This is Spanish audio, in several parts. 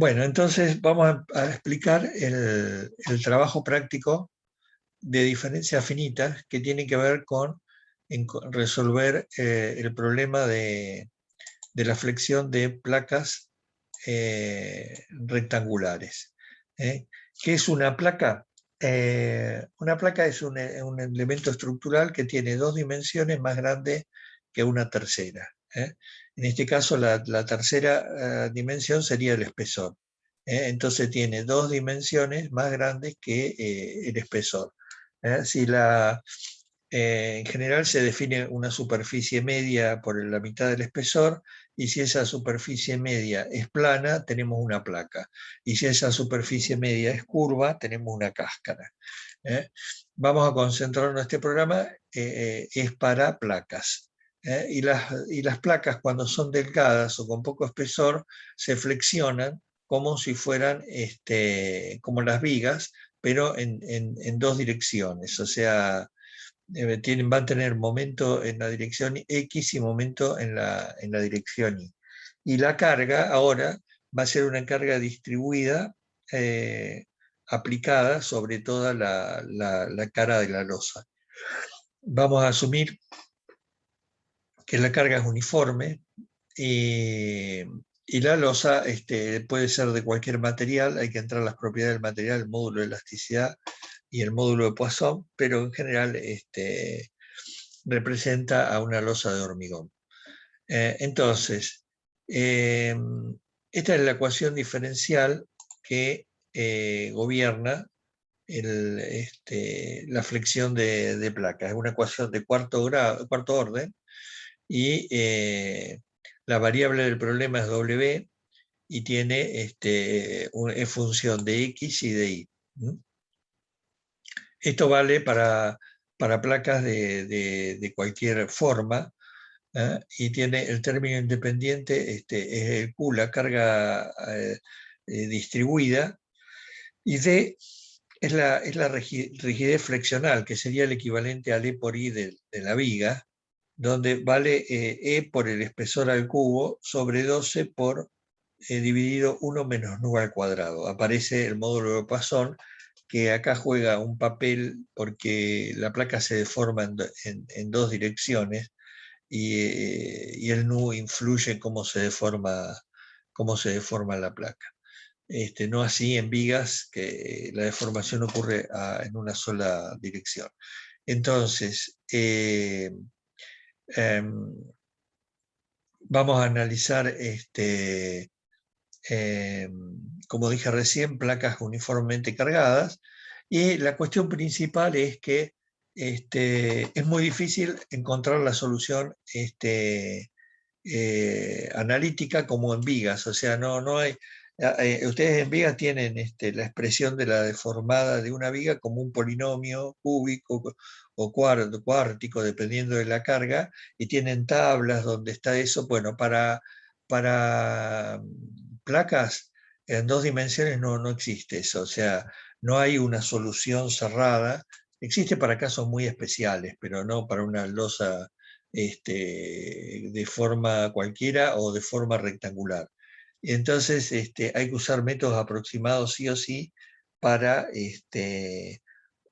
Bueno, entonces vamos a explicar el trabajo práctico de diferencias finitas que tiene que ver con resolver el problema de la flexión de placas rectangulares. ¿Eh? ¿Qué es una placa? Una placa es un elemento estructural que tiene dos dimensiones más grandes que una tercera. En este caso, la tercera dimensión sería el espesor. Entonces tiene dos dimensiones más grandes que el espesor. Si en general se define una superficie media por la mitad del espesor, y si esa superficie media es plana, tenemos una placa. Y si esa superficie media es curva, tenemos una cáscara. ¿Eh? Vamos a concentrarnos en este programa, es para placas. Y las placas, cuando son delgadas o con poco espesor, se flexionan como si fueran como las vigas, pero en dos direcciones. O sea, van a tener momento en la dirección X y momento en la dirección Y. Y la carga ahora va a ser una carga distribuida, aplicada sobre toda la cara de la losa. Vamos a asumir que la carga es uniforme y la losa puede ser de cualquier material. Hay que entrar a las propiedades del material, el módulo de elasticidad y el módulo de Poisson, pero en general representa a una losa de hormigón. Entonces, esta es la ecuación diferencial que gobierna la flexión de placas. Es una ecuación de cuarto orden, y la variable del problema es W, y tiene es función de X y de Y. Esto vale para placas de cualquier forma, y tiene el término independiente, es el Q, la carga distribuida, y D es la rigidez flexional, que sería el equivalente al E por I de la viga, donde vale E por el espesor al cubo sobre 12 por dividido 1 menos nu al cuadrado. Aparece el módulo de Poisson, que acá juega un papel porque la placa se deforma en dos direcciones, y el nu influye en cómo se deforma la placa. No así en vigas, que la deformación ocurre en una sola dirección. Entonces, vamos a analizar, como dije recién, placas uniformemente cargadas, y la cuestión principal es que es muy difícil encontrar la solución analítica como en vigas. O sea, no hay. Ustedes en vigas tienen la expresión de la deformada de una viga como un polinomio cúbico o cuártico, dependiendo de la carga, y tienen tablas donde está eso. Bueno, para placas en dos dimensiones no existe eso. O sea, no hay una solución cerrada. Existe para casos muy especiales, pero no para una losa de forma cualquiera o de forma rectangular. Entonces, hay que usar métodos aproximados sí o sí para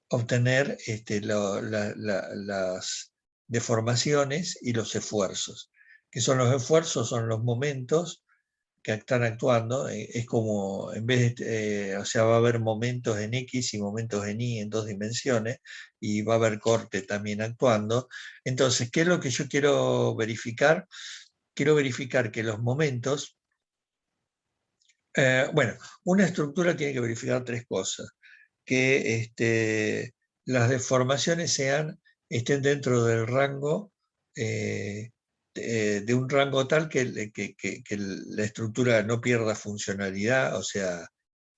obtener las deformaciones y los esfuerzos. ¿Qué son los esfuerzos? Son los momentos que están actuando. Es como, en vez de, o sea, va a haber momentos en X y momentos en Y en dos dimensiones, y va a haber corte también actuando. Entonces, ¿qué es lo que yo quiero verificar? Quiero verificar que los momentos, bueno, una estructura tiene que verificar tres cosas: que las deformaciones estén dentro del rango, de un rango tal que la estructura no pierda funcionalidad, o sea,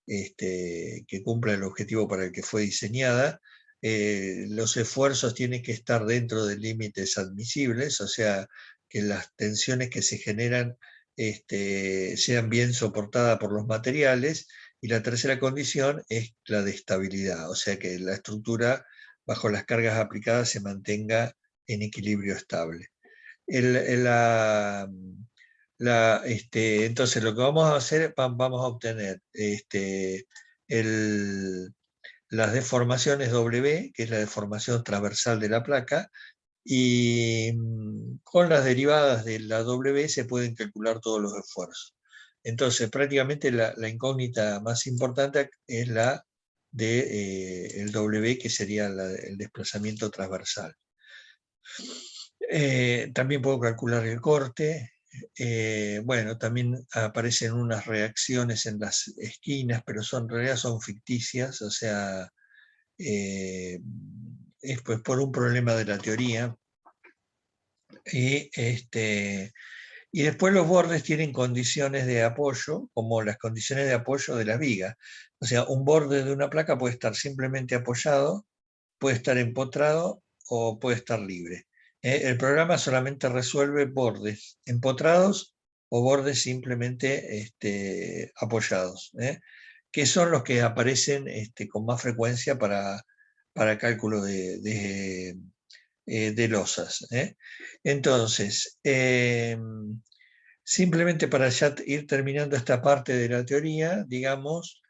que cumpla el objetivo para el que fue diseñada. Los esfuerzos tienen que estar dentro de límites admisibles, o sea, que las tensiones que se generan sean bien soportadas por los materiales. Y la tercera condición es la de estabilidad, o sea, que la estructura bajo las cargas aplicadas se mantenga en equilibrio estable. La entonces lo que vamos a hacer, vamos a obtener las deformaciones W, que es la deformación transversal de la placa, y con las derivadas de la W se pueden calcular todos los esfuerzos. Entonces, prácticamente la incógnita más importante es la de el W, que sería el desplazamiento transversal. También puedo calcular el corte. Bueno, también aparecen unas reacciones en las esquinas, pero en realidad son ficticias, o sea, es pues por un problema de la teoría. Y después los bordes tienen condiciones de apoyo, como las condiciones de apoyo de las vigas. O sea, un borde de una placa puede estar simplemente apoyado, puede estar empotrado o puede estar libre. El programa solamente resuelve bordes empotrados o bordes simplemente apoyados, que son los que aparecen con más frecuencia para cálculo de losas. Entonces, simplemente para ya ir terminando esta parte de la teoría, digamos,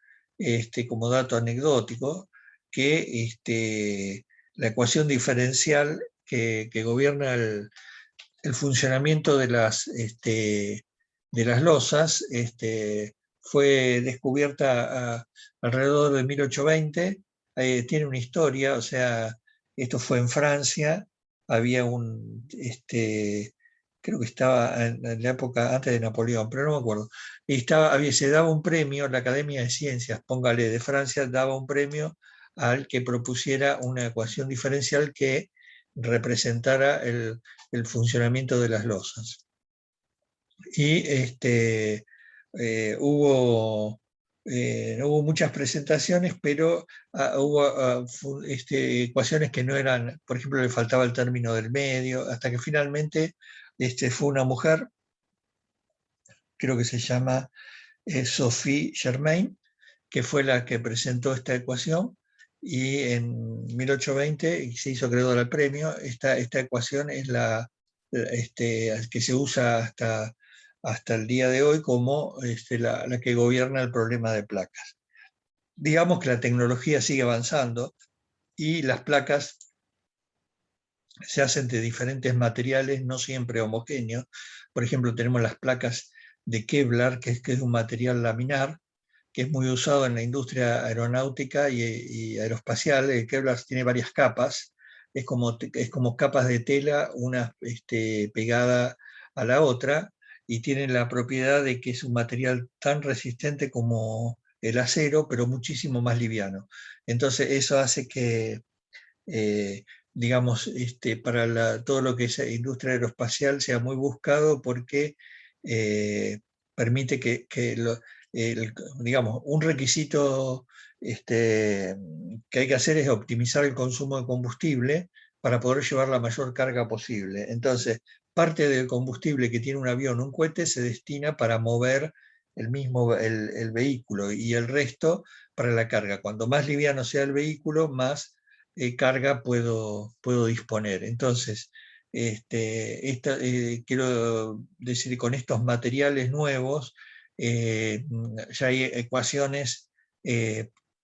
como dato anecdótico, que la ecuación diferencial que gobierna el funcionamiento de las losas fue descubierta alrededor de 1820, tiene una historia, o sea, esto fue en Francia, había creo que estaba en la época antes de Napoleón, pero no me acuerdo, y se daba un premio, la Academia de Ciencias, póngale, de Francia, daba un premio al que propusiera una ecuación diferencial que representara el funcionamiento de las losas. Y no hubo muchas presentaciones, pero hubo ecuaciones que no eran, por ejemplo, le faltaba el término del medio, hasta que finalmente fue una mujer, creo que se llama Sophie Germain, que fue la que presentó esta ecuación, y en 1820 se hizo acreedor al premio. Esta ecuación es que se usa hasta el día de hoy como la que gobierna el problema de placas. Digamos que la tecnología sigue avanzando y las placas se hacen de diferentes materiales, no siempre homogéneos. Por ejemplo, tenemos las placas de Kevlar, que es un material laminar, que es muy usado en la industria aeronáutica y aeroespacial. El Kevlar tiene varias capas, es como capas de tela, una pegada a la otra, y tiene la propiedad de que es un material tan resistente como el acero, pero muchísimo más liviano. Entonces eso hace que, digamos, todo lo que es industria aeroespacial sea muy buscado, porque permite que digamos, un requisito que hay que hacer es optimizar el consumo de combustible para poder llevar la mayor carga posible. Entonces, parte del combustible que tiene un avión o un cohete se destina para mover el vehículo, y el resto para la carga. Cuanto más liviano sea el vehículo, más carga puedo disponer. Entonces, quiero decir, con estos materiales nuevos, ya hay ecuaciones,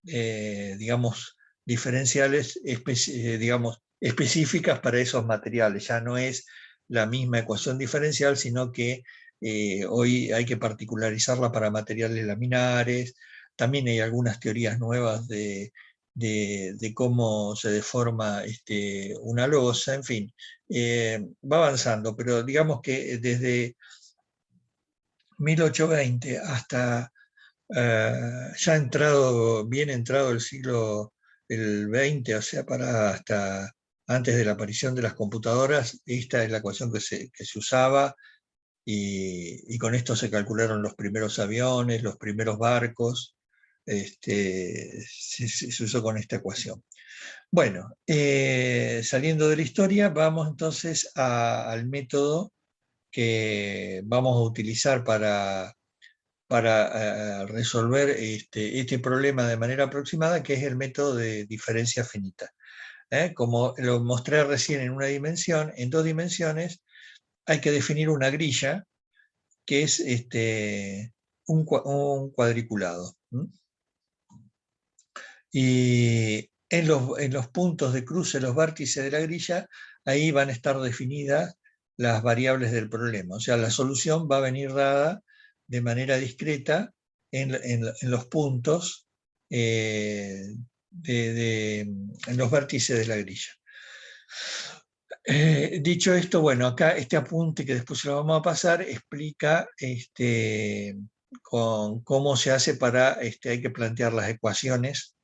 digamos, diferenciales, digamos, específicas para esos materiales. Ya no es la misma ecuación diferencial, sino que hoy hay que particularizarla para materiales laminares. También hay algunas teorías nuevas de cómo se deforma una losa, en fin, va avanzando, pero digamos que desde 1820 hasta ya bien entrado el siglo el XX, o sea, hasta antes de la aparición de las computadoras, esta es la ecuación que se usaba, y con esto se calcularon los primeros aviones, los primeros barcos, se usó con esta ecuación. Bueno, saliendo de la historia, vamos entonces al método que vamos a utilizar para resolver este problema de manera aproximada, que es el método de diferencia finita. Como lo mostré recién en una dimensión, en 2 dimensiones hay que definir una grilla que es un cuadriculado. Y en los puntos de cruce, los vértices de la grilla, ahí van a estar definidas las variables del problema. O sea, la solución va a venir dada de manera discreta en los puntos, en los vértices de la grilla. Dicho esto, bueno, acá este apunte que después se lo vamos a pasar explica con cómo se hace hay que plantear las ecuaciones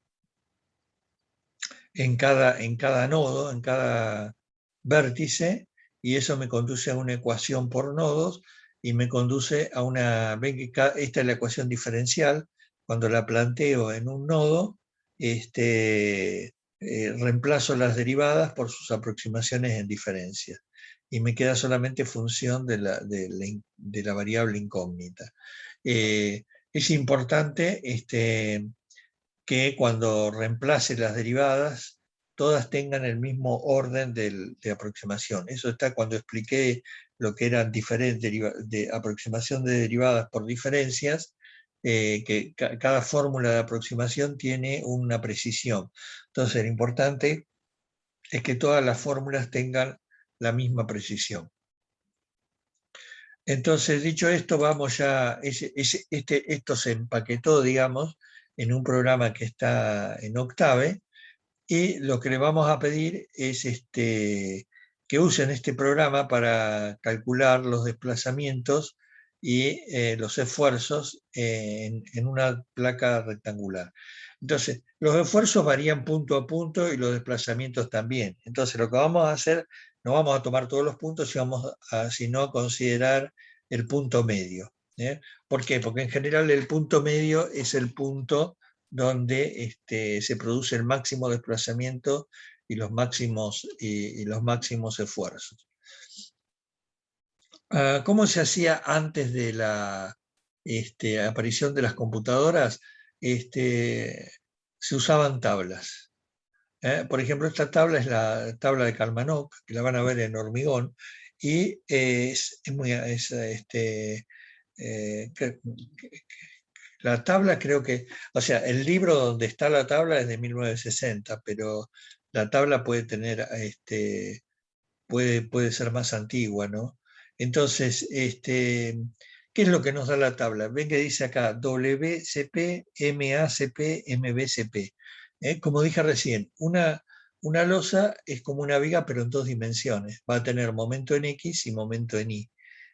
en cada nodo, en cada vértice, y eso me conduce a una ecuación por nodos, y me conduce a ven que esta es la ecuación diferencial. Cuando la planteo en un nodo, reemplazo las derivadas por sus aproximaciones en diferencia, y me queda solamente función de la variable incógnita. Es importante que cuando reemplace las derivadas, todas tengan el mismo orden de aproximación. Eso está cuando expliqué lo que eran de aproximación de derivadas por diferencias, que cada fórmula de aproximación tiene una precisión. Entonces, lo importante es que todas las fórmulas tengan la misma precisión. Entonces, dicho esto, vamos ya, esto se empaquetó, digamos, en un programa que está en Octave, y lo que le vamos a pedir es que usen este programa para calcular los desplazamientos y los esfuerzos en una placa rectangular. Entonces, los esfuerzos varían punto a punto y los desplazamientos también. Entonces, lo que vamos a hacer, no vamos a tomar todos los puntos, sino a considerar el punto medio. ¿Por qué? Porque en general el punto medio es el punto donde se produce el máximo desplazamiento y los máximos esfuerzos. ¿Cómo se hacía antes de la aparición de las computadoras? Se usaban tablas. Por ejemplo, esta tabla es la tabla de Kalmanov, que la van a ver en hormigón, y la tabla creo que, o sea, el libro donde está la tabla es de 1960, pero la tabla puede tener, puede ser más antigua, ¿no? Entonces, ¿qué es lo que nos da la tabla? Ven que dice acá WCP, MACP, MBCP. Como dije recién, una losa es como una viga, pero en dos dimensiones. Va a tener momento en X y momento en Y.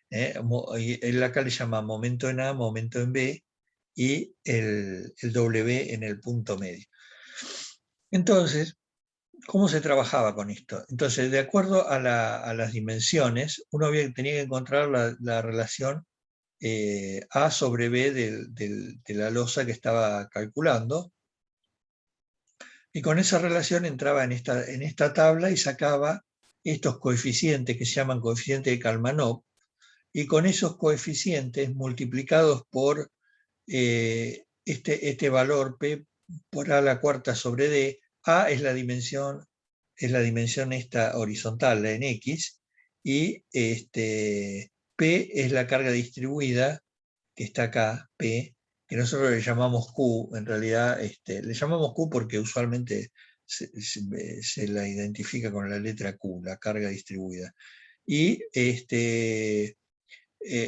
Él acá le llama momento en A, momento en B, y el W en el punto medio. Entonces, ¿cómo se trabajaba con esto? Entonces, de acuerdo a las dimensiones, uno tenía que encontrar la relación A sobre B de la losa que estaba calculando, y con esa relación entraba en esta tabla y sacaba estos coeficientes que se llaman coeficientes de Kalmanov, y con esos coeficientes multiplicados por este valor P por A a la cuarta sobre D. A es la dimensión esta horizontal, la en X, y P es la carga distribuida, que está acá, P, que nosotros le llamamos Q. En realidad le llamamos Q porque usualmente se la identifica con la letra Q, la carga distribuida. Y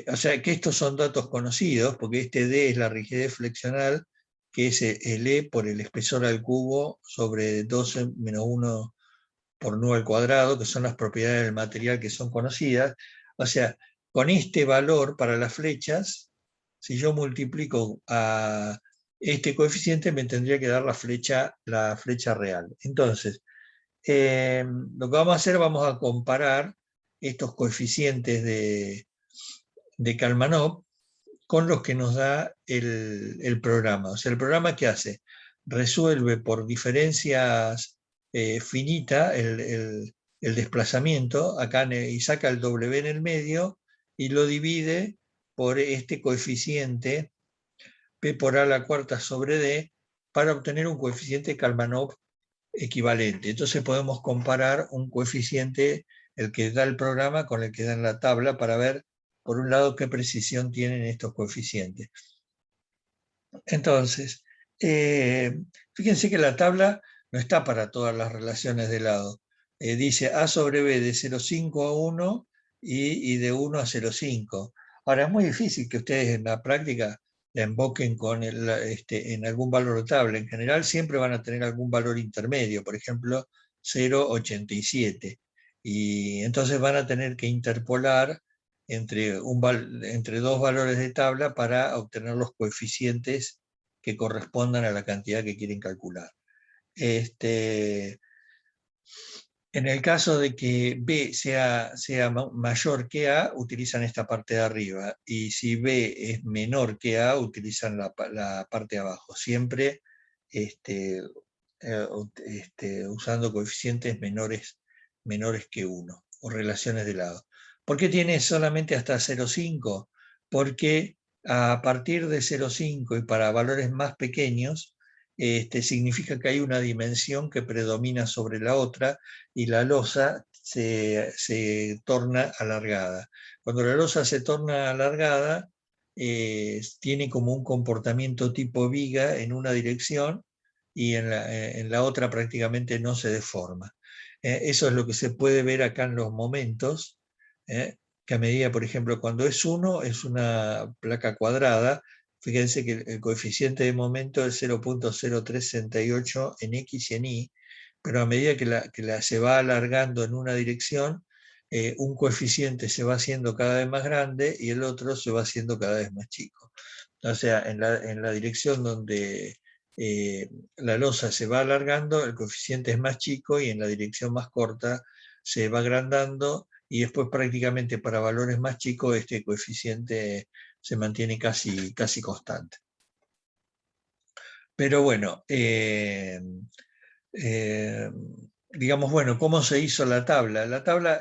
o sea que estos son datos conocidos, porque este D es la rigidez flexional, que es el E por el espesor al cubo sobre 12 menos 1 por nu al cuadrado, que son las propiedades del material que son conocidas. O sea, con este valor para las flechas, si yo multiplico a este coeficiente, me tendría que dar la flecha real. Entonces, lo que vamos a hacer, vamos a comparar estos coeficientes de Kalmanov con los que nos da el programa. O sea, el programa, ¿qué hace? Resuelve por diferencias finita el desplazamiento acá y saca el W en el medio y lo divide por este coeficiente P por A a la cuarta sobre D para obtener un coeficiente Kalmanov equivalente. Entonces podemos comparar un coeficiente, el que da el programa, con el que da en la tabla, para ver por un lado, qué precisión tienen estos coeficientes. Entonces, fíjense que la tabla no está para todas las relaciones de lado. Dice A sobre B de 0,5 a 1 y de 1 a 0,5. Ahora, es muy difícil que ustedes en la práctica la invoquen en algún valor de tabla. En general siempre van a tener algún valor intermedio, por ejemplo, 0,87. Y entonces van a tener que interpolar entre dos valores de tabla para obtener los coeficientes que correspondan a la cantidad que quieren calcular. En el caso de que B sea mayor que A, utilizan esta parte de arriba, y si B es menor que A, utilizan la parte de abajo, siempre usando coeficientes menores que 1, o relaciones de lado. ¿Por qué tiene solamente hasta 0,5? Porque a partir de 0,5 y para valores más pequeños, significa que hay una dimensión que predomina sobre la otra y la losa se torna alargada. Cuando la losa se torna alargada, tiene como un comportamiento tipo viga en una dirección y en la otra prácticamente no se deforma. Eso es lo que se puede ver acá en los momentos, que a medida, por ejemplo, cuando es 1, es una placa cuadrada. Fíjense que el coeficiente de momento es 0,0368 en X y en Y, pero a medida que se va alargando en una dirección, un coeficiente se va haciendo cada vez más grande y el otro se va haciendo cada vez más chico. O sea, en la dirección donde la losa se va alargando, el coeficiente es más chico, y en la dirección más corta se va agrandando, y después prácticamente para valores más chicos este coeficiente se mantiene casi constante. Pero bueno, digamos, bueno, ¿cómo se hizo la tabla?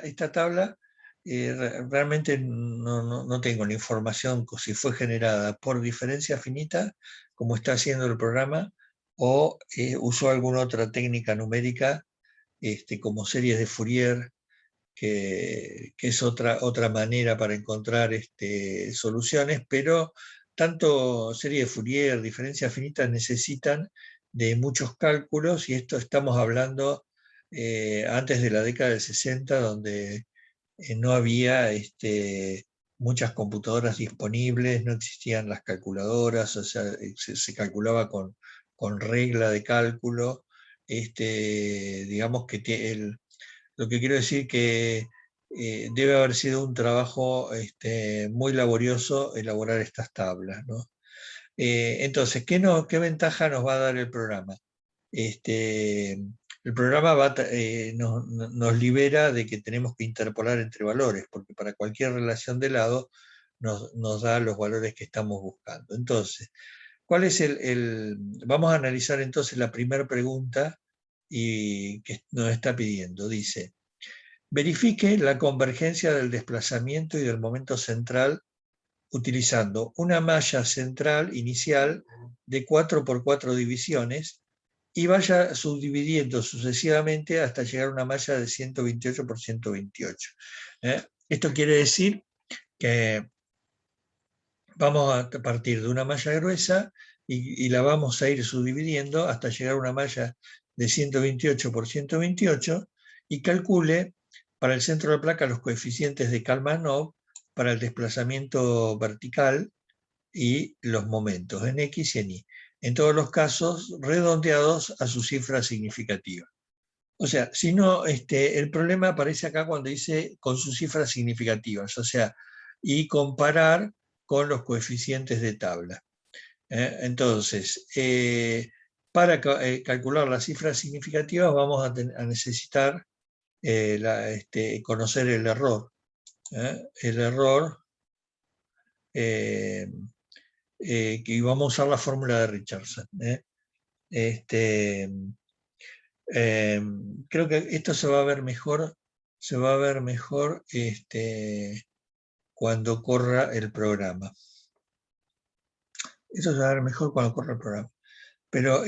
Esta tabla realmente no tengo la información si fue generada por diferencia finita, como está haciendo el programa, o usó alguna otra técnica numérica, como series de Fourier, que es otra manera para encontrar soluciones, pero tanto serie de Fourier, diferencias finitas necesitan de muchos cálculos, y esto estamos hablando antes de la década del 60, donde no había muchas computadoras disponibles, no existían las calculadoras, o sea, se calculaba con regla de cálculo. Digamos que lo que quiero decir que debe haber sido un trabajo muy laborioso elaborar estas tablas, ¿no? Entonces, ¿qué ventaja nos va a dar el programa? El programa nos libera de que tenemos que interpolar entre valores, porque para cualquier relación de lado nos da los valores que estamos buscando. Entonces, ¿cuál es vamos a analizar entonces la primera pregunta que nos está pidiendo. Dice: verifique la convergencia del desplazamiento y del momento central utilizando una malla central inicial de 4 por 4 divisiones y vaya subdividiendo sucesivamente hasta llegar a una malla de 128 por 128. Esto quiere decir que vamos a partir de una malla gruesa y la vamos a ir subdividiendo hasta llegar a una malla de 128 por 128, y calcule para el centro de la placa los coeficientes de Kalmánov para el desplazamiento vertical y los momentos en X y en Y, en todos los casos redondeados a su cifra significativa. O sea, si no, el problema aparece acá cuando dice con sus cifras significativas, o sea, y comparar con los coeficientes de tabla. Entonces, para calcular las cifras significativas vamos a necesitar conocer el error. El error, que vamos a usar la fórmula de Richardson. Creo que esto se va a ver mejor, cuando corra el programa. Eso se va a ver mejor cuando corra el programa. Pero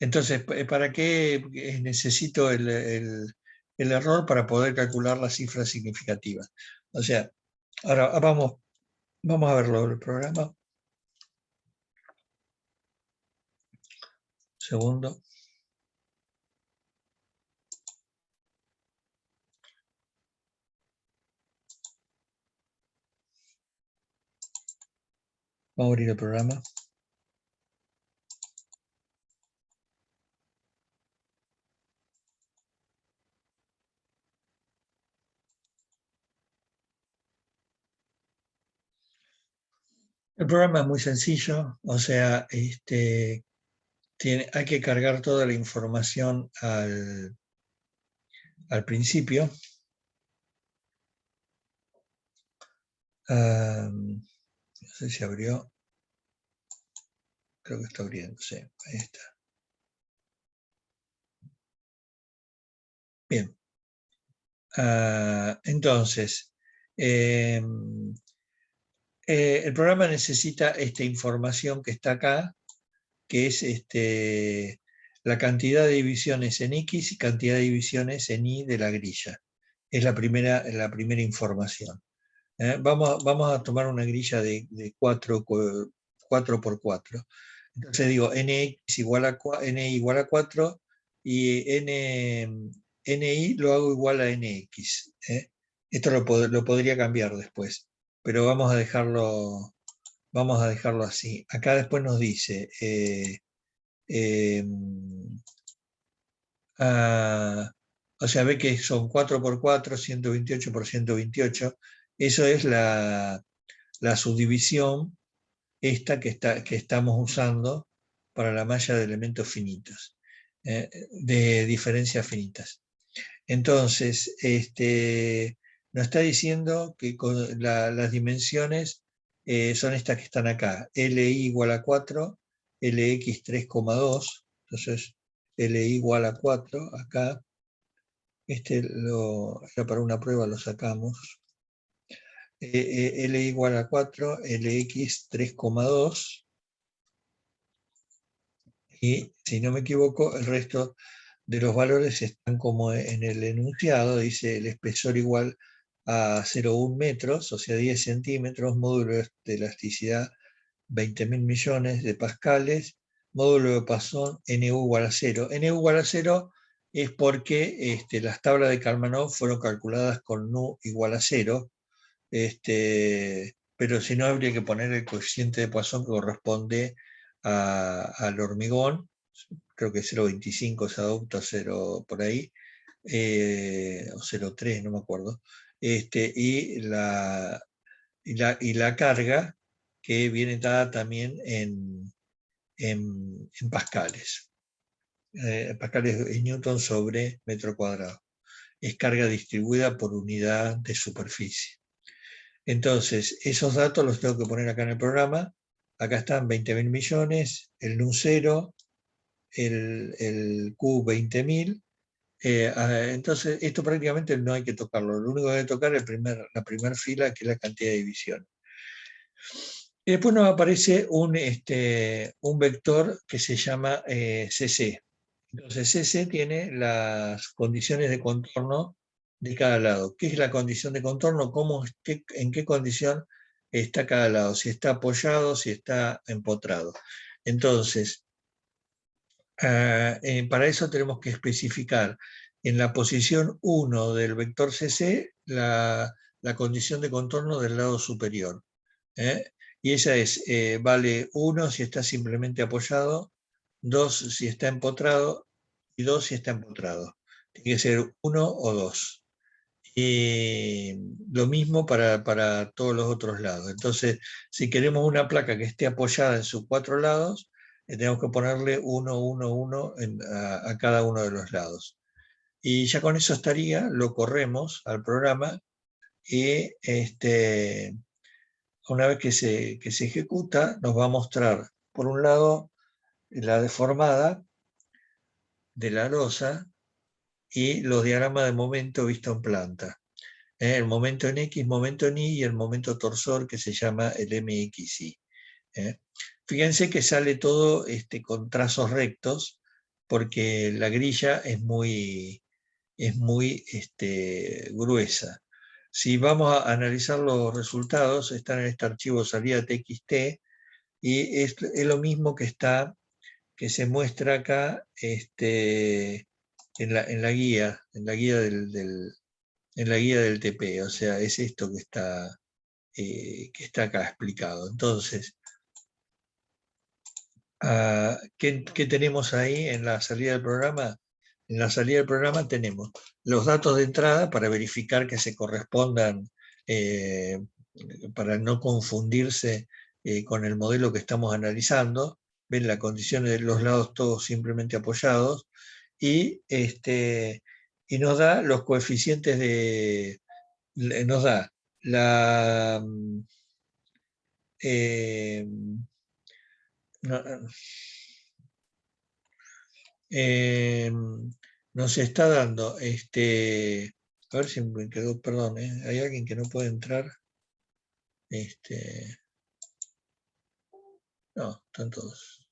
entonces, ¿para qué necesito el error? Para poder calcular las cifras significativas. O sea, Ahora vamos a verlo el programa. Segundo. Vamos a abrir el programa. El programa es muy sencillo, o sea, hay que cargar toda la información al principio. No sé si abrió. Creo que está abriendo, sí, ahí está. Bien. Entonces, el programa necesita esta información que está acá, que es la cantidad de divisiones en X y cantidad de divisiones en Y de la grilla. Es la primera información. Vamos a tomar una grilla de 4 por 4. Entonces digo, nx igual a, n igual a 4 y ni lo hago igual a nx. Esto lo podría cambiar después, pero vamos a dejarlo así. Acá después nos dice, o sea, ve que son 4 por 4, 128 por 128. Eso es la subdivisión esta que estamos usando para la malla de elementos finitos, de diferencias finitas. Entonces, nos está diciendo que las dimensiones son estas que están acá. LI igual a 4, LX 3,2. Entonces, LI igual a 4, acá. Era para una prueba, lo sacamos. L igual a 4, LX 3,2. Y si no me equivoco, el resto de los valores están como en el enunciado, dice el espesor igual a 0,1 metros, o sea 10 centímetros, módulo de elasticidad 20.000 millones de pascales, módulo de Poisson NU igual a 0. NU igual a 0 es porque las tablas de Karmanov fueron calculadas con NU igual a 0, pero si no habría que poner el coeficiente de Poisson que corresponde al hormigón, creo que 0,25 se adopta, 0 por ahí, o 0,3, no me acuerdo, y la carga que viene dada también en pascales. Pascales en newton sobre metro cuadrado. Es carga distribuida por unidad de superficie. Entonces, esos datos los tengo que poner acá en el programa. Acá están 20.000 millones, el NU 0, el Q 20.000. Entonces, esto prácticamente no hay que tocarlo. Lo único que hay que tocar es la primera fila, que es la cantidad de divisiones. Y después nos aparece un vector que se llama CC. Entonces, CC tiene las condiciones de contorno de cada lado. ¿Qué es la condición de contorno? ¿En qué condición está cada lado? Si está apoyado, si está empotrado. Entonces, para eso tenemos que especificar en la posición 1 del vector CC la condición de contorno del lado superior. Y esa es, vale 1 si está simplemente apoyado, 2 si está empotrado y 2 si está empotrado. Tiene que ser 1 o 2. Y lo mismo para todos los otros lados. Entonces, si queremos una placa que esté apoyada en sus 4 lados, tenemos que ponerle 1, 1, 1 a cada uno de los lados. Y ya con eso estaría, lo corremos al programa y una vez que se ejecuta, nos va a mostrar, por un lado, la deformada de la losa y los diagramas de momento visto en planta. El momento en X, momento en Y y el momento torsor que se llama el MXY. Fíjense que sale todo con trazos rectos porque la grilla es muy gruesa. Si vamos a analizar los resultados, están en este archivo salida txt, y es lo mismo que se muestra acá en la guía, en la guía del TP, o sea, es esto que está acá explicado. Entonces, ¿qué tenemos ahí en la salida del programa? En la salida del programa tenemos los datos de entrada para verificar que se correspondan, para no confundirse con el modelo que estamos analizando. Ven las condiciones de los lados todos simplemente apoyados, y nos da los coeficientes nos da la... eh, no, eh, nos está dando, a ver si me quedó, perdón, hay alguien que no puede entrar, no, están todos.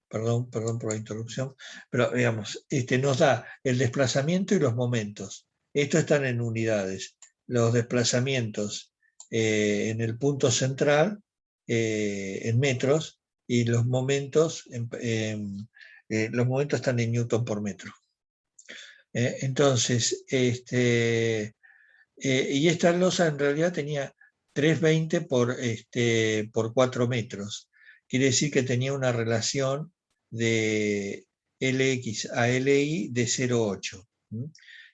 Perdón por la interrupción, pero digamos, nos da el desplazamiento y los momentos. Estos están en unidades. Los desplazamientos en el punto central, en metros, y los momentos, los momentos están en newton por metro. Entonces, y esta losa en realidad tenía 320 por 4 metros. Quiere decir que tenía una relación de LX a LI de 0,8,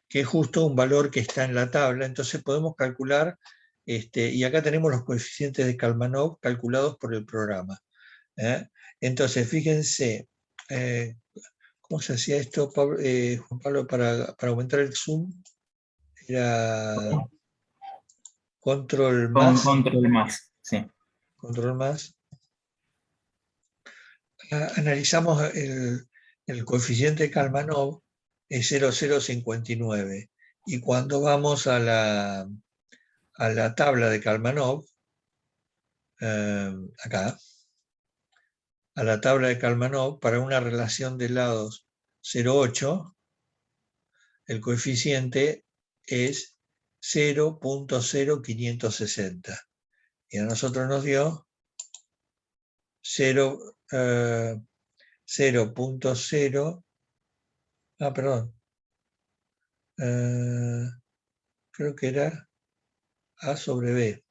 que es justo un valor que está en la tabla. Entonces podemos calcular, y acá tenemos los coeficientes de Kalmanov calculados por el programa. Entonces, fíjense, ¿cómo se hacía esto, Juan Pablo, para aumentar el zoom? Era control más. Control más, sí. Control más. Analizamos el coeficiente de Kalmanov, es 0,059. Y cuando vamos a la tabla de Kalmanov, acá, a la tabla de Kalmanov, para una relación de lados 0,8, el coeficiente es 0,0560. Y a nosotros nos dio 0,0, perdón, creo que era A sobre B.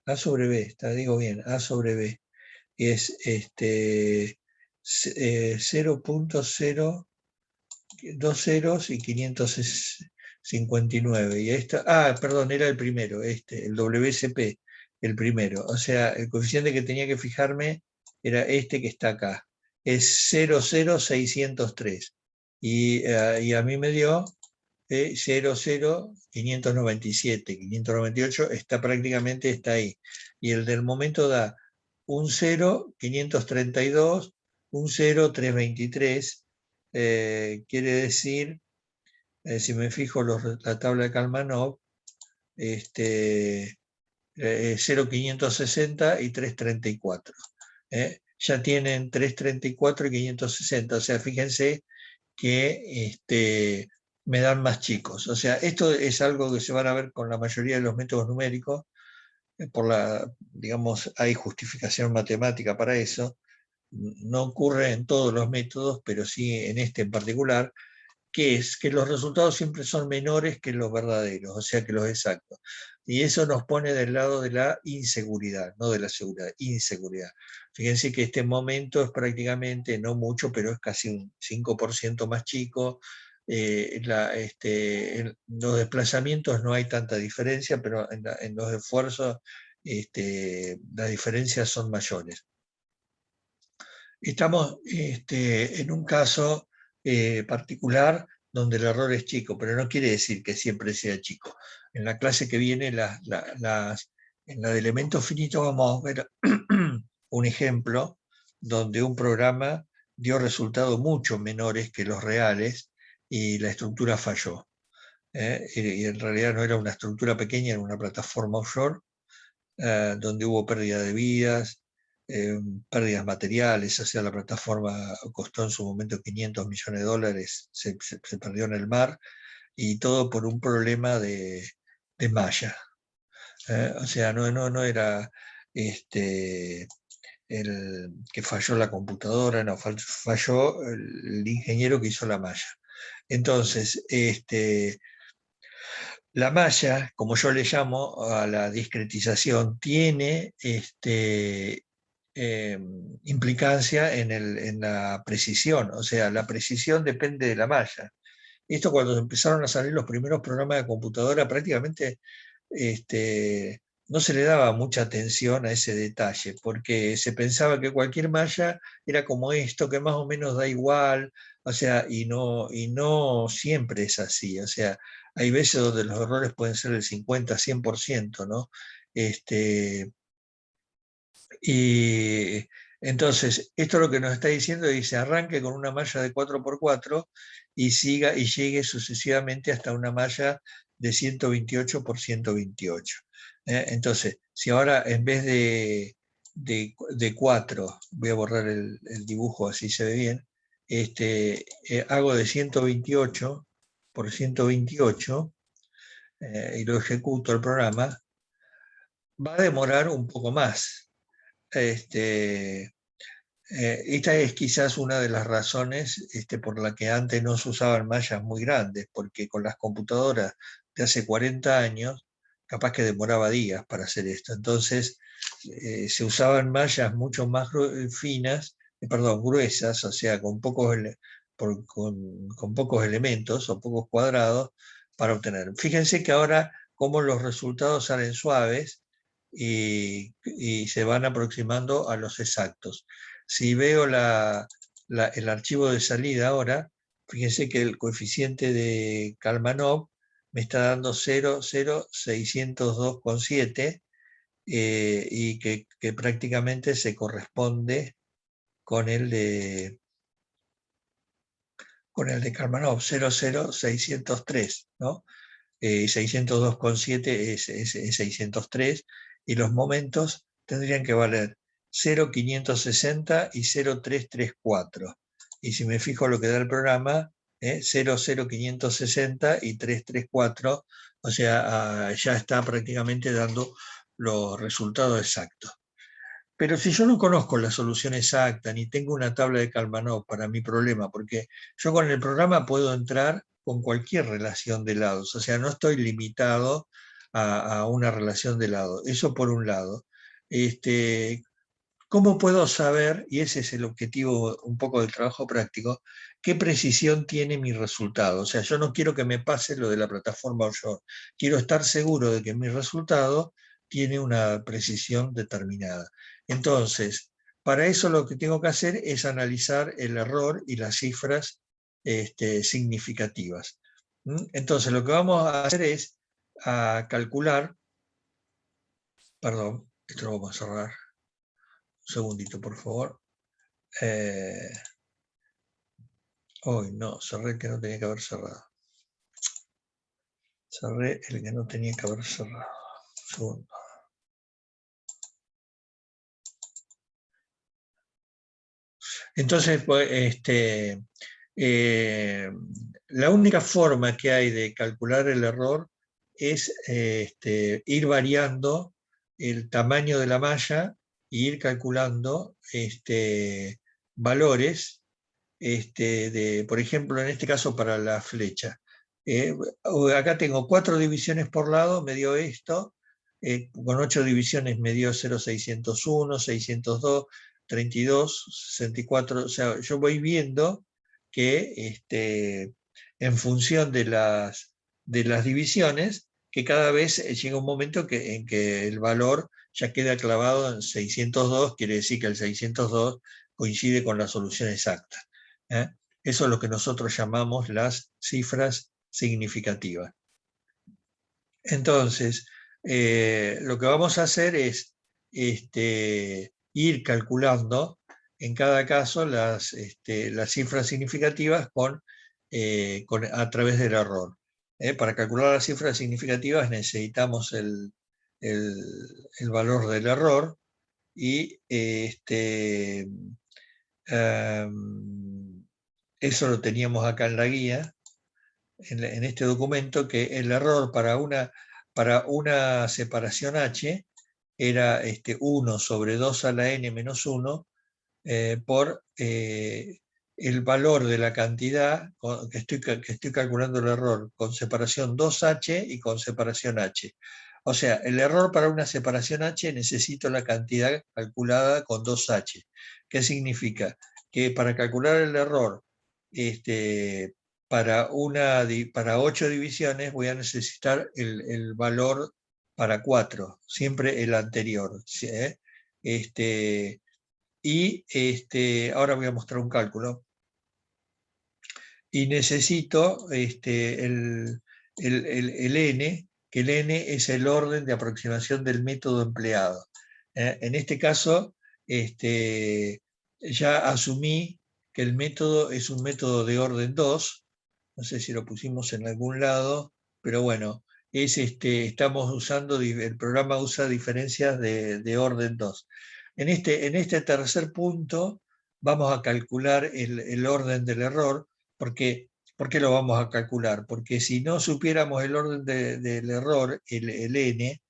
A sobre B, digo bien, A sobre B. Y es 0,0, 2 ceros y 559. Y perdón, era el primero, el WSP, el primero. O sea, el coeficiente que tenía que fijarme era este que está acá. Es 0,0603. Y a mí me dio 0,0597, 598 está ahí. Y el del momento da un 0,532, un 0,323. Quiere decir, si me fijo la tabla de Kalmanov, 0,560 y 334. Ya tienen 334 y 560. O sea, fíjense que me dan más chicos. O sea, esto es algo que se van a ver con la mayoría de los métodos numéricos. Digamos, hay justificación matemática para eso. No ocurre en todos los métodos, pero sí en este en particular, que es que los resultados siempre son menores que los verdaderos, o sea, que los exactos. Y eso nos pone del lado de la inseguridad, no de la seguridad, inseguridad. Fíjense que este momento es prácticamente, no mucho, pero es casi un 5% más chico. En los desplazamientos no hay tanta diferencia, pero en los esfuerzos las diferencias son mayores. Estamos en un caso particular donde el error es chico, pero no quiere decir que siempre sea chico. En la clase que viene, en la de elementos finitos, vamos a ver un ejemplo donde un programa dio resultados mucho menores que los reales y la estructura falló. Y en realidad no era una estructura pequeña, era una plataforma offshore, donde hubo pérdida de vidas, pérdidas materiales, o sea, la plataforma costó en su momento $500 millones, se perdió en el mar, y todo por un problema de malla. O sea, no era el que falló la computadora, no, falló el ingeniero que hizo la malla. Entonces, la malla, como yo le llamo a la discretización, tiene implicancia en la precisión, o sea, la precisión depende de la malla. Esto cuando empezaron a salir los primeros programas de computadora, prácticamente no se le daba mucha atención a ese detalle, porque se pensaba que cualquier malla era como esto, que más o menos da igual, o sea, y no siempre es así, o sea, hay veces donde los errores pueden ser el 50-100%, ¿no? Y entonces, esto lo que nos está diciendo es que se arranque con una malla de 4x4 y siga y llegue sucesivamente hasta una malla de 128 por 128. Entonces, si ahora en vez de 4, voy a borrar el dibujo así se ve bien, hago de 128 por 128 y lo ejecuto el programa, va a demorar un poco más. Esta es quizás una de las razones por la que antes no se usaban mallas muy grandes, porque con las computadoras de hace 40 años, capaz que demoraba días para hacer esto. Entonces, se usaban mallas mucho más finas, perdón, gruesas, o sea, con pocos elementos o pocos cuadrados para obtener. Fíjense que ahora como los resultados salen suaves y se van aproximando a los exactos. Si veo el archivo de salida ahora, fíjense que el coeficiente de Kalmanov me está dando 0,0602,7 y que prácticamente se corresponde con el de Kalmanov, 0,0603, ¿no? 602,7 es 603, y los momentos tendrían que valer 0,560 y 0,334. Y si me fijo lo que da el programa, 0,0560 y 334, o sea, ya está prácticamente dando los resultados exactos. Pero si yo no conozco la solución exacta, ni tengo una tabla de Kalmanov para mi problema, porque yo con el programa puedo entrar con cualquier relación de lados, o sea, no estoy limitado a una relación de lados. Eso por un lado. ¿Cómo puedo saber, y ese es el objetivo un poco del trabajo práctico, qué precisión tiene mi resultado? O sea, yo no quiero que me pase lo de la plataforma offshore. Quiero estar seguro de que mi resultado tiene una precisión determinada. Entonces, para eso lo que tengo que hacer es analizar el error y las cifras significativas. Entonces, lo que vamos a hacer es a calcular, perdón, esto lo vamos a cerrar. Un segundito, por favor. Hoy no, cerré el que no tenía que haber cerrado. Cerré el que no tenía que haber cerrado. Un segundo. Entonces, pues, la única forma que hay de calcular el error es ir variando el tamaño de la malla e ir calculando valores, por ejemplo, en este caso para la flecha. Acá tengo 4 divisiones por lado, me dio esto, con 8 divisiones me dio 0,601, 602, 32, 64, o sea, yo voy viendo que en función de las divisiones, que cada vez llega un momento en que el valor ya queda clavado en 602, quiere decir que el 602 coincide con la solución exacta. Eso es lo que nosotros llamamos las cifras significativas. Entonces, lo que vamos a hacer es ir calculando en cada caso las cifras significativas a través del error. Para calcular las cifras significativas necesitamos el valor del error, y eso lo teníamos acá en la guía, en este documento, que el error para una separación H era 1 sobre 2 a la n menos 1 por el valor de la cantidad que estoy calculando el error con separación 2H y con separación H. O sea, el error para una separación H necesito la cantidad calculada con 2H. ¿Qué significa? Que para calcular el error para 8 divisiones voy a necesitar el valor para 4, siempre el anterior. ¿Sí? Y ahora voy a mostrar un cálculo. Y necesito el n, que el n es el orden de aproximación del método empleado. En este caso, ya asumí que el método es un método de orden 2, no sé si lo pusimos en algún lado, pero bueno, estamos usando, el programa usa diferencias de orden 2. En este tercer punto vamos a calcular el orden del error. ¿Por qué lo vamos a calcular? Porque si no supiéramos el orden del error, el n,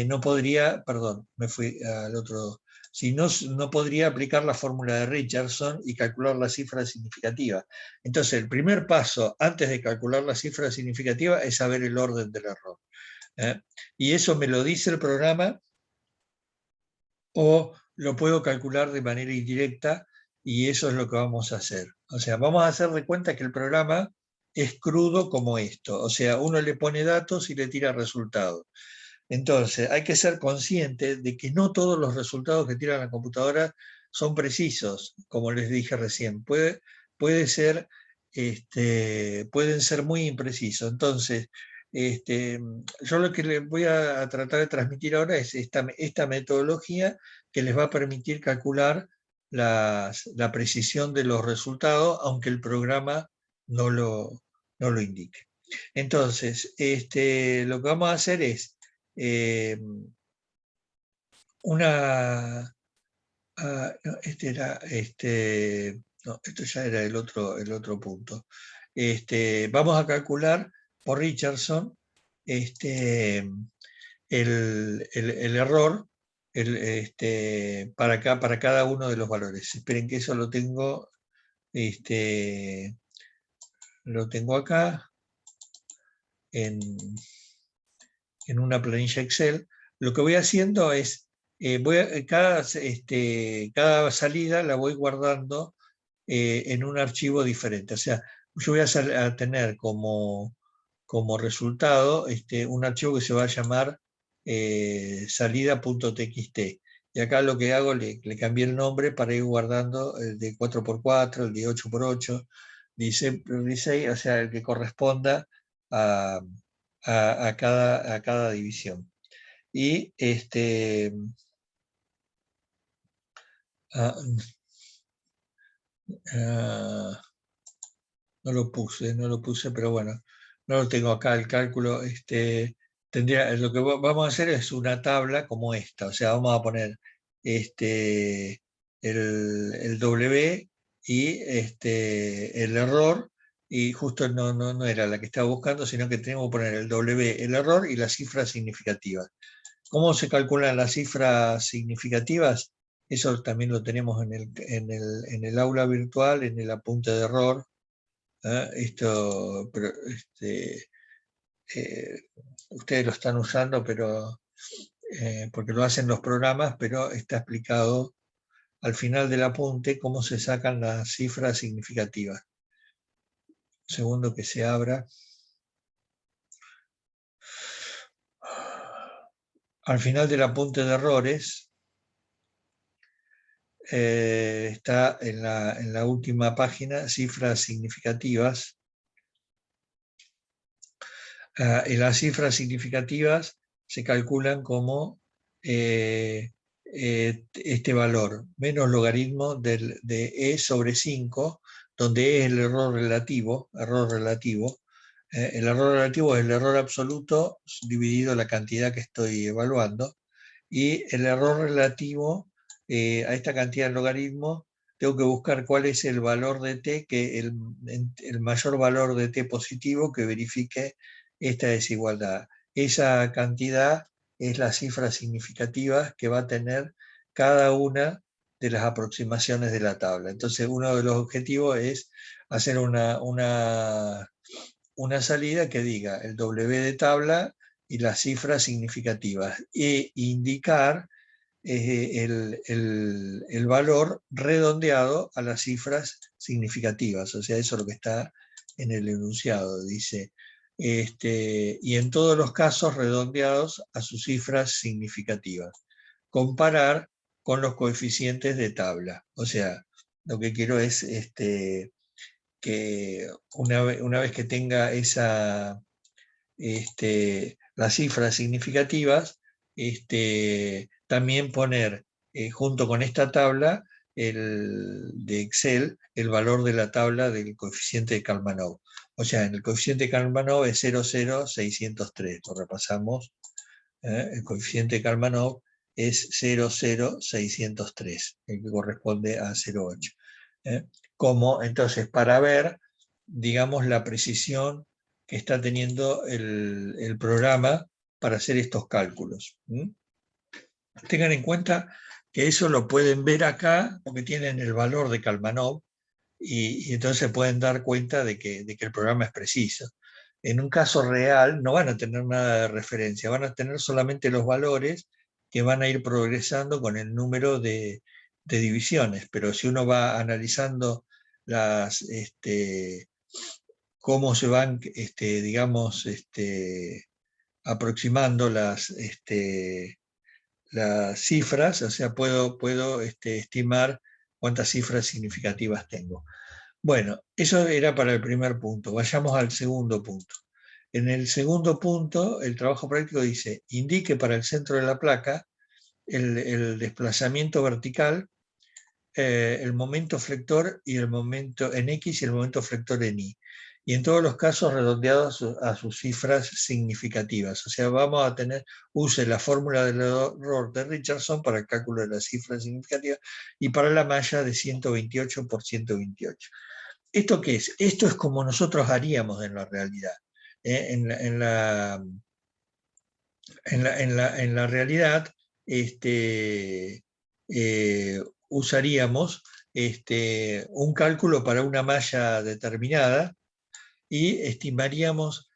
no podría, perdón, me fui al otro, si no, no podría aplicar la fórmula de Richardson y calcular la cifra significativa. Entonces, el primer paso antes de calcular la cifra significativa es saber el orden del error. Y eso me lo dice el programa, o lo puedo calcular de manera indirecta, y eso es lo que vamos a hacer. O sea, vamos a hacer de cuenta que el programa es crudo como esto. O sea, uno le pone datos y le tira resultados. Entonces, hay que ser consciente de que no todos los resultados que tira la computadora son precisos, como les dije recién. Pueden ser muy imprecisos. Entonces, yo lo que les voy a tratar de transmitir ahora es esta metodología que les va a permitir calcular la precisión de los resultados, aunque el programa no lo indique. Entonces, lo que vamos a hacer es no, esto ya era el otro punto. Vamos a calcular por Richardson el error para cada uno de los valores. Esperen que eso lo tengo acá en una planilla Excel. Lo que voy haciendo es, cada salida la voy guardando en un archivo diferente. O sea, yo voy a tener como resultado un archivo que se va a llamar salida.txt. Y acá lo que hago, le cambié el nombre para ir guardando el de 4x4, el de 8x8, 16x16, o sea, el que corresponda a cada división. Y no lo puse, pero bueno, no lo tengo acá el cálculo. Lo que vamos a hacer es una tabla como esta, o sea, vamos a poner el W y el error, y justo no era la que estaba buscando, sino que tenemos que poner el W, el error y la cifra significativa. ¿Cómo se calculan las cifras significativas? Eso también lo tenemos en el aula virtual, en el apunte de error. Ustedes lo están usando, pero porque lo hacen los programas, pero está explicado al final del apunte cómo se sacan las cifras significativas. Un segundo que se abra. Al final del apunte de errores está en la última página, cifras significativas. Y las cifras significativas se calculan como este valor, menos logaritmo de E sobre 5, donde E es el error relativo. El error relativo es el error absoluto dividido la cantidad que estoy evaluando, y el error relativo a esta cantidad en logaritmo, tengo que buscar cuál es el valor de t, que el mayor valor de t positivo que verifique esta desigualdad. Esa cantidad es la cifra significativa que va a tener cada una de las aproximaciones de la tabla. Entonces, uno de los objetivos es hacer una salida que diga el W de tabla y las cifras significativas, e indicar el valor redondeado a las cifras significativas. O sea, eso es lo que está en el enunciado, dice. Y en todos los casos redondeados a sus cifras significativas. Comparar con los coeficientes de tabla. O sea, lo que quiero es que una vez que tenga las cifras significativas, también poner junto con esta tabla de Excel el valor de la tabla del coeficiente de Kalmanov. O sea, en el coeficiente de Kalmanov es 0,0603. Lo repasamos. El coeficiente de Kalmanov es 0,0603, el que corresponde a 0,8. Como entonces para ver, digamos, la precisión que está teniendo el programa para hacer estos cálculos. Tengan en cuenta que eso lo pueden ver acá porque tienen el valor de Kalmanov y entonces pueden dar cuenta de que el programa es preciso. En un caso real no van a tener nada de referencia, van a tener solamente los valores que van a ir progresando con el número de divisiones, pero si uno va analizando cómo se van, digamos, aproximando las cifras, o sea, puedo estimar cuántas cifras significativas tengo. Bueno, eso era para el primer punto. Vayamos al segundo punto. En el segundo punto, el trabajo práctico dice, indique para el centro de la placa el desplazamiento vertical, el momento flector y el momento en X y el momento flector en Y. Y en todos los casos redondeados a sus cifras significativas. O sea, vamos a use la fórmula del error de Richardson para el cálculo de las cifras significativas y para la malla de 128 por 128. ¿Esto qué es? Esto es como nosotros haríamos en la realidad. En la realidad, usaríamos un cálculo para una malla determinada y estimaríamos,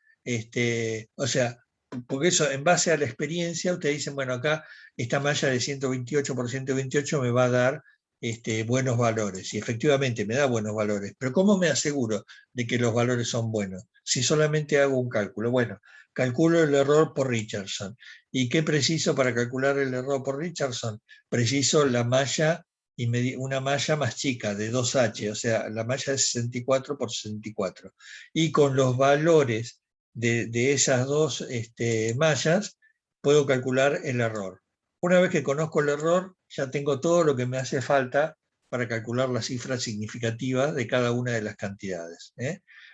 o sea, porque eso en base a la experiencia, ustedes dicen, bueno, acá esta malla de 128 por 128 me va a dar buenos valores, y efectivamente me da buenos valores, pero ¿cómo me aseguro de que los valores son buenos? Si solamente hago un cálculo. Bueno, calculo el error por Richardson. ¿Y qué preciso para calcular el error por Richardson? Preciso la malla y una malla más chica, de 2H, o sea, la malla es 64 por 64. Y con los valores de esas dos mallas, puedo calcular el error. Una vez que conozco el error, ya tengo todo lo que me hace falta para calcular la cifra significativa de cada una de las cantidades.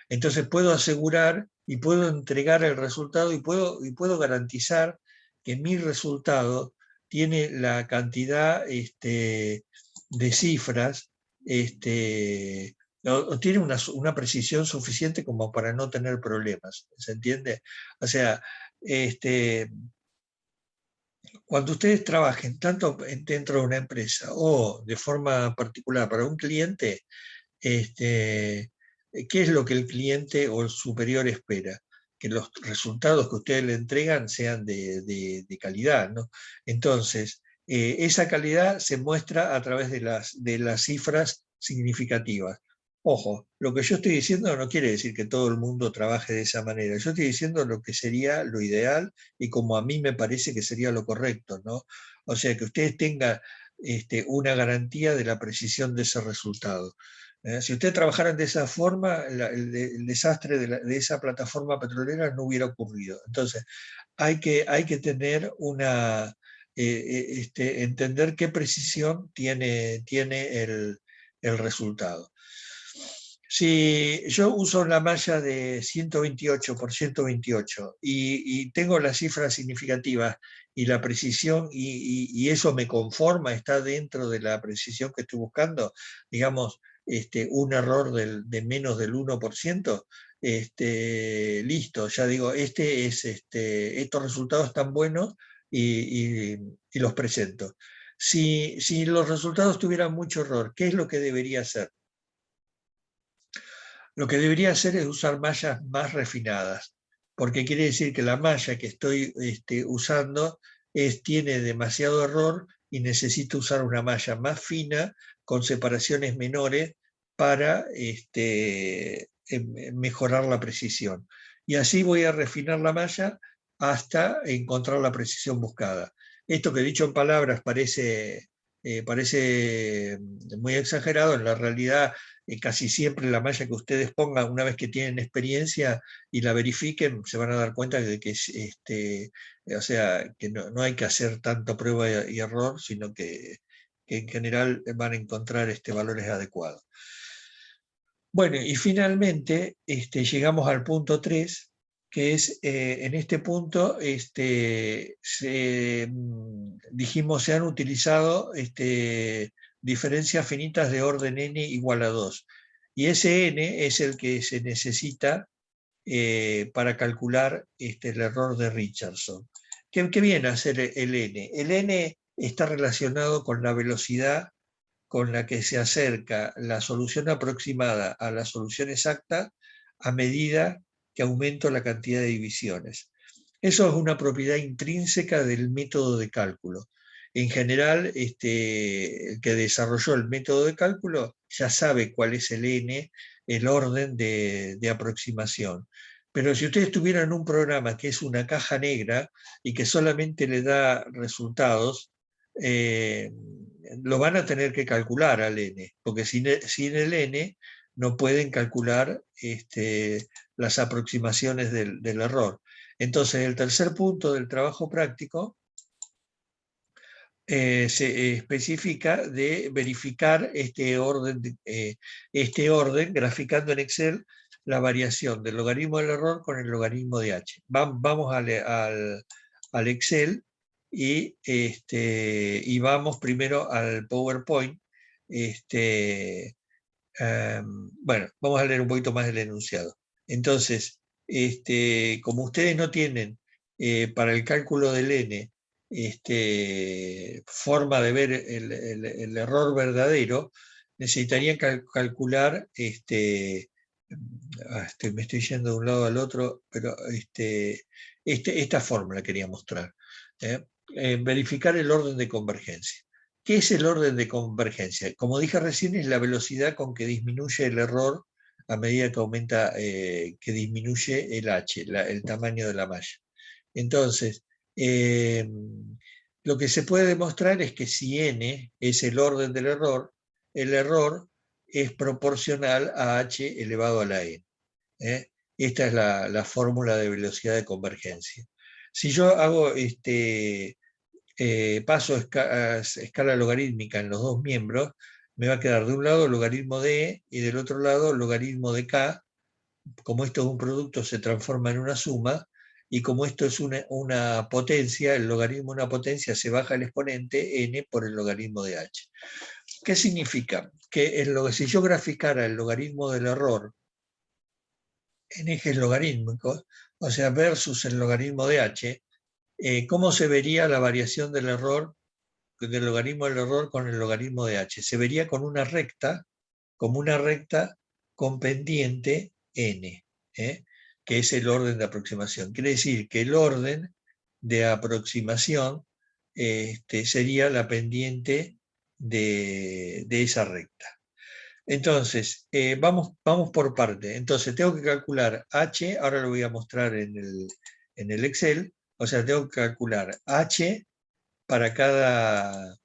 Entonces puedo asegurar y puedo entregar el resultado y puedo garantizar que mi resultado tiene la cantidad de cifras, o tiene una precisión suficiente como para no tener problemas, ¿se entiende? O sea, cuando ustedes trabajen tanto dentro de una empresa o de forma particular para un cliente, ¿qué es lo que el cliente o el superior espera? Que los resultados que ustedes le entregan sean de calidad, ¿no? Entonces, esa calidad se muestra a través de las cifras significativas. Ojo, lo que yo estoy diciendo no quiere decir que todo el mundo trabaje de esa manera. Yo estoy diciendo lo que sería lo ideal y como a mí me parece que sería lo correcto, ¿no? O sea, que ustedes tengan una garantía de la precisión de ese resultado. Si ustedes trabajaran de esa forma, el desastre de esa plataforma petrolera no hubiera ocurrido. Entonces, hay que tener entender qué precisión tiene el resultado. Si yo uso la malla de 128 por 128 y tengo las cifras significativas y la precisión, y eso me conforma, está dentro de la precisión que estoy buscando, digamos, un error de menos del 1%, listo, ya digo, estos resultados están buenos y los presento. Si los resultados tuvieran mucho error, ¿qué es lo que debería hacer? Lo que debería hacer es usar mallas más refinadas, porque quiere decir que la malla que estoy usando tiene demasiado error y necesito usar una malla más fina con separaciones menores para mejorar la precisión. Y así voy a refinar la malla hasta encontrar la precisión buscada. Esto que dicho en palabras parece muy exagerado, en la realidad casi siempre la malla que ustedes pongan, una vez que tienen experiencia y la verifiquen, se van a dar cuenta de que, o sea, que no hay que hacer tanto prueba y error, sino que en general van a encontrar valores adecuados. Bueno, y finalmente llegamos al punto 3, que es, en este punto, dijimos, se han utilizado diferencias finitas de orden n igual a 2. Y ese n es el que se necesita para calcular el error de Richardson. ¿Qué viene a ser el n? El n está relacionado con la velocidad con la que se acerca la solución aproximada a la solución exacta a medida que aumento la cantidad de divisiones. Eso es una propiedad intrínseca del método de cálculo. En general, el que desarrolló el método de cálculo ya sabe cuál es el n, el orden de aproximación. Pero si ustedes tuvieran un programa que es una caja negra y que solamente le da resultados, lo van a tener que calcular al n, porque sin el n no pueden calcular las aproximaciones del error. Entonces, el tercer punto del trabajo práctico se especifica de verificar este orden, graficando en Excel la variación del logaritmo del error con el logaritmo de h. Vamos al Excel y vamos primero al PowerPoint. Bueno, vamos a leer un poquito más el enunciado. Entonces, como ustedes no tienen para el cálculo del n forma de ver el error verdadero, necesitarían calcular, me estoy yendo de un lado al otro, pero esta fórmula quería mostrar. Verificar el orden de convergencia. ¿Qué es el orden de convergencia? Como dije recién, es la velocidad con que disminuye el error a medida que aumenta, que disminuye el h, el tamaño de la malla. Entonces, lo que se puede demostrar es que si n es el orden del error, el error es proporcional a h elevado a la n. Esta es la fórmula de velocidad de convergencia. Si yo hago paso a escala logarítmica en los dos miembros, me va a quedar de un lado el logaritmo de E y del otro lado el logaritmo de K. Como esto es un producto, se transforma en una suma, y como esto es una potencia, el logaritmo de una potencia se baja el exponente n por el logaritmo de h. ¿Qué significa? Que si yo graficara el logaritmo del error en ejes logarítmicos, o sea, versus el logaritmo de h, ¿cómo se vería la variación del error, del logaritmo del error con el logaritmo de h? Se vería con una recta, como una recta con pendiente n, que es el orden de aproximación. Quiere decir que el orden de aproximación sería la pendiente de esa recta. Entonces, vamos por parte. Entonces, tengo que calcular h, ahora lo voy a mostrar en el Excel, o sea, tengo que calcular h para cada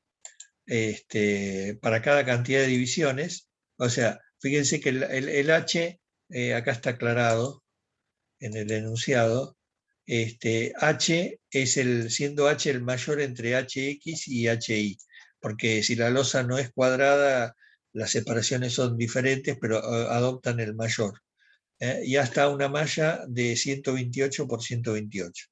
cantidad de divisiones. O sea, fíjense que el h, acá está aclarado en el enunciado, h es siendo h el mayor entre hx y hi, porque si la losa no es cuadrada, las separaciones son diferentes, pero adoptan el mayor. Y hasta una malla de 128 por 128.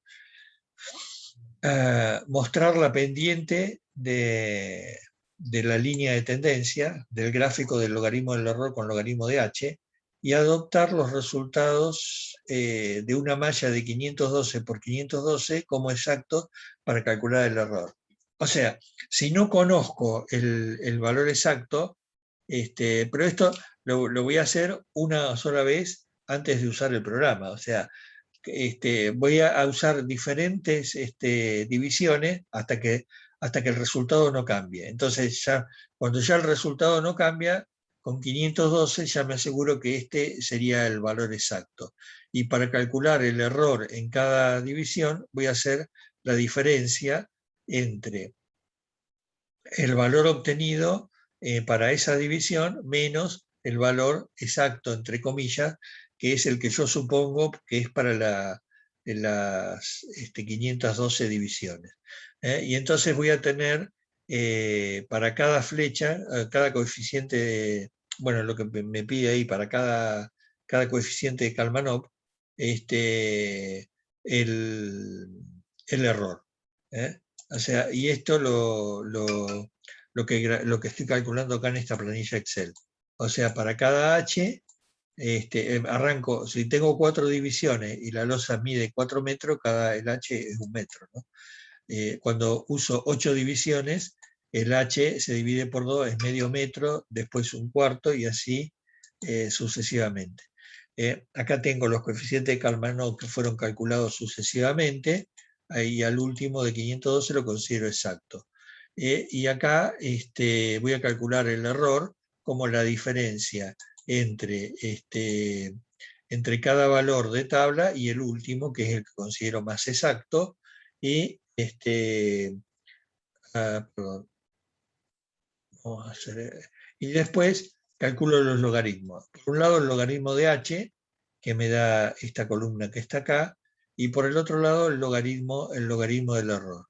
mostrar la pendiente de la línea de tendencia del gráfico del logaritmo del error con logaritmo de h y adoptar los resultados de una malla de 512 por 512 como exactos para calcular el error. O sea, si no conozco el valor exacto, pero esto lo voy a hacer una sola vez antes de usar el programa. O sea, voy a usar diferentes divisiones hasta que el resultado no cambie. Entonces, cuando ya el resultado no cambia, con 512 ya me aseguro que este sería el valor exacto. Y para calcular el error en cada división, voy a hacer la diferencia entre el valor obtenido para esa división menos el valor exacto, entre comillas, que es el que yo supongo que es para las 512 divisiones. Y entonces voy a tener para cada flecha, cada coeficiente, bueno, lo que me pide ahí para cada coeficiente de Kalmanov, el, el error. ¿eh? O sea, y esto lo que estoy calculando acá en esta planilla Excel. O sea, para cada H, arranco, si tengo 4 divisiones y la losa mide 4 metros, el H es 1 metro. ¿no? Cuando uso 8 divisiones, el H se divide por 2, es medio metro, después un cuarto y así sucesivamente. Acá tengo los coeficientes de Kalmanov que fueron calculados sucesivamente, y al último de 512 lo considero exacto. Y acá voy a calcular el error como la diferencia entre cada valor de tabla y el último, que es el que considero más exacto, y perdón, vamos a hacer, y después calculo los logaritmos. Por un lado el logaritmo de h, que me da esta columna que está acá, y por el otro lado el logaritmo del error.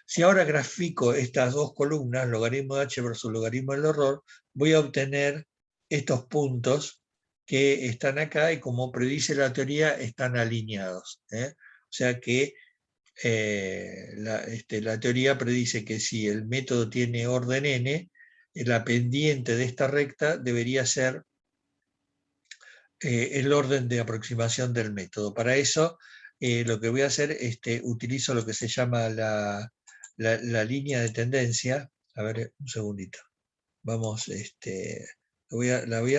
Si ahora grafico estas dos columnas, logaritmo de h versus logaritmo del error, voy a obtener estos puntos que están acá y, como predice la teoría, están alineados. O sea que la teoría predice que si el método tiene orden n, la pendiente de esta recta debería ser el orden de aproximación del método. Para eso, lo que voy a hacer, utilizo lo que se llama la línea de tendencia. A ver, un segundito. Vamos, la voy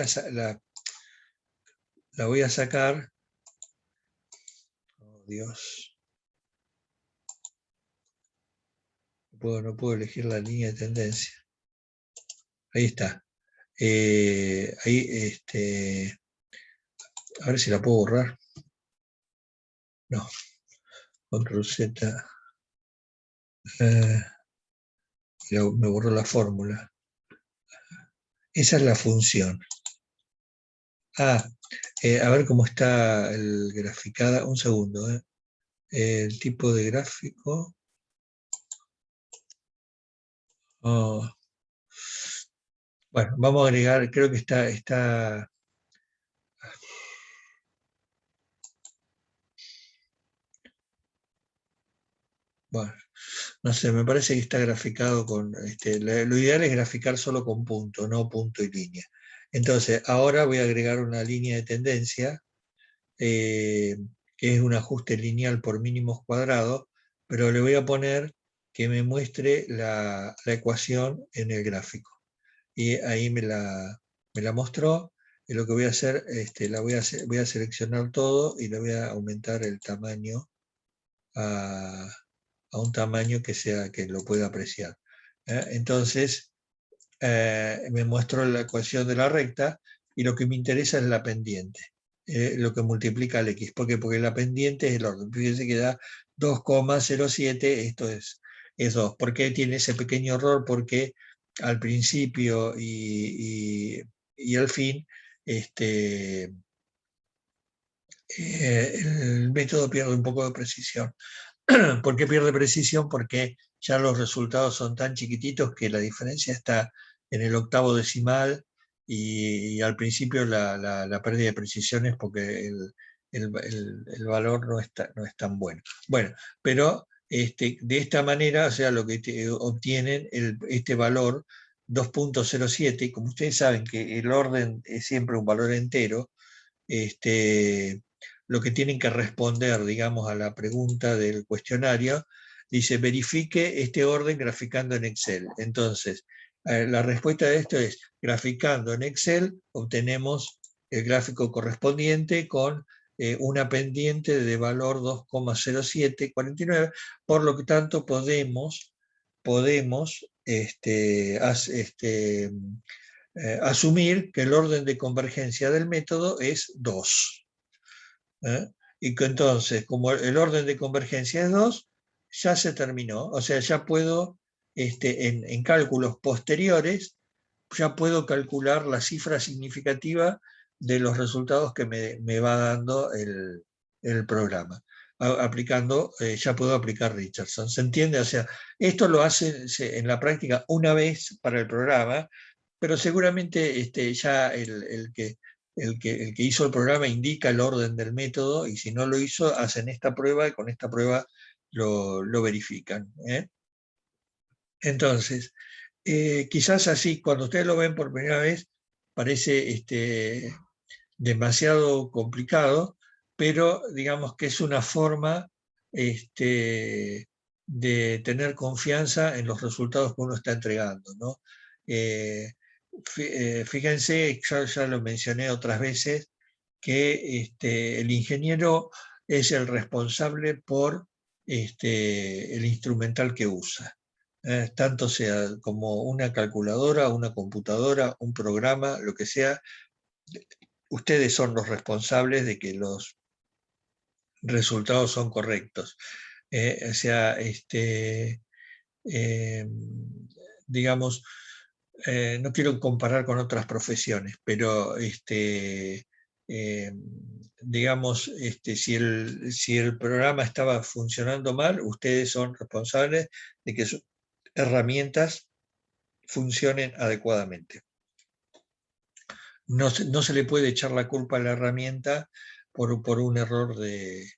a sacar. Oh, Dios. No puedo elegir la línea de tendencia. Ahí está. Ahí, a ver si la puedo borrar. No. Control Z. Me borró la fórmula. Esa es la función. A ver cómo está el graficada. Un segundo. El tipo de gráfico. Oh. Bueno, vamos a agregar, creo que está. Bueno, no sé, me parece que está graficado con. Lo ideal es graficar solo con punto, no punto y línea. Entonces, ahora voy a agregar una línea de tendencia, que es un ajuste lineal por mínimos cuadrados, pero le voy a poner que me muestre la ecuación en el gráfico. Y ahí me la mostró. Y lo que voy a hacer, voy a seleccionar todo y le voy a aumentar el tamaño a un tamaño que lo pueda apreciar. Entonces, me mostró la ecuación de la recta y lo que me interesa es la pendiente, lo que multiplica el x. ¿Por qué? Porque la pendiente es el orden. Fíjense que da 2,07, esto es 2. ¿Por qué tiene ese pequeño error? Porque al principio y al fin, el método pierde un poco de precisión. ¿Por qué pierde precisión? Porque ya los resultados son tan chiquititos que la diferencia está en el octavo decimal, y al principio la pérdida de precisión es porque el valor no es tan bueno. Bueno, pero de esta manera, o sea, lo que obtienen este valor 2.07, y como ustedes saben que el orden es siempre un valor entero, lo que tienen que responder, digamos, a la pregunta del cuestionario, dice, verifique este orden graficando en Excel. Entonces, la respuesta de esto es, graficando en Excel, obtenemos el gráfico correspondiente con una pendiente de valor 2,0749, por lo que tanto podemos asumir que el orden de convergencia del método es 2. Y que entonces, como el orden de convergencia es 2, ya se terminó. O sea, ya puedo, en cálculos posteriores, ya puedo calcular la cifra significativa de los resultados que me va dando el programa. Aplicando, ya puedo aplicar Richardson. ¿Se entiende? O sea, esto lo hace en la práctica una vez para el programa, pero seguramente ya el que hizo el programa indica el orden del método, y si no lo hizo, hacen esta prueba y con esta prueba lo verifican. Entonces, quizás así, cuando ustedes lo ven por primera vez, parece demasiado complicado, pero digamos que es una forma de tener confianza en los resultados que uno está entregando, ¿no? Fíjense, ya lo mencioné otras veces, que el ingeniero es el responsable por el instrumental que usa. Tanto sea como una calculadora, una computadora, un programa, lo que sea, ustedes son los responsables de que los resultados son correctos. O sea, eh, digamos, no quiero comparar con otras profesiones, pero digamos, si el programa estaba funcionando mal, ustedes son responsables de que sus herramientas funcionen adecuadamente. No se le puede echar la culpa a la herramienta por un error de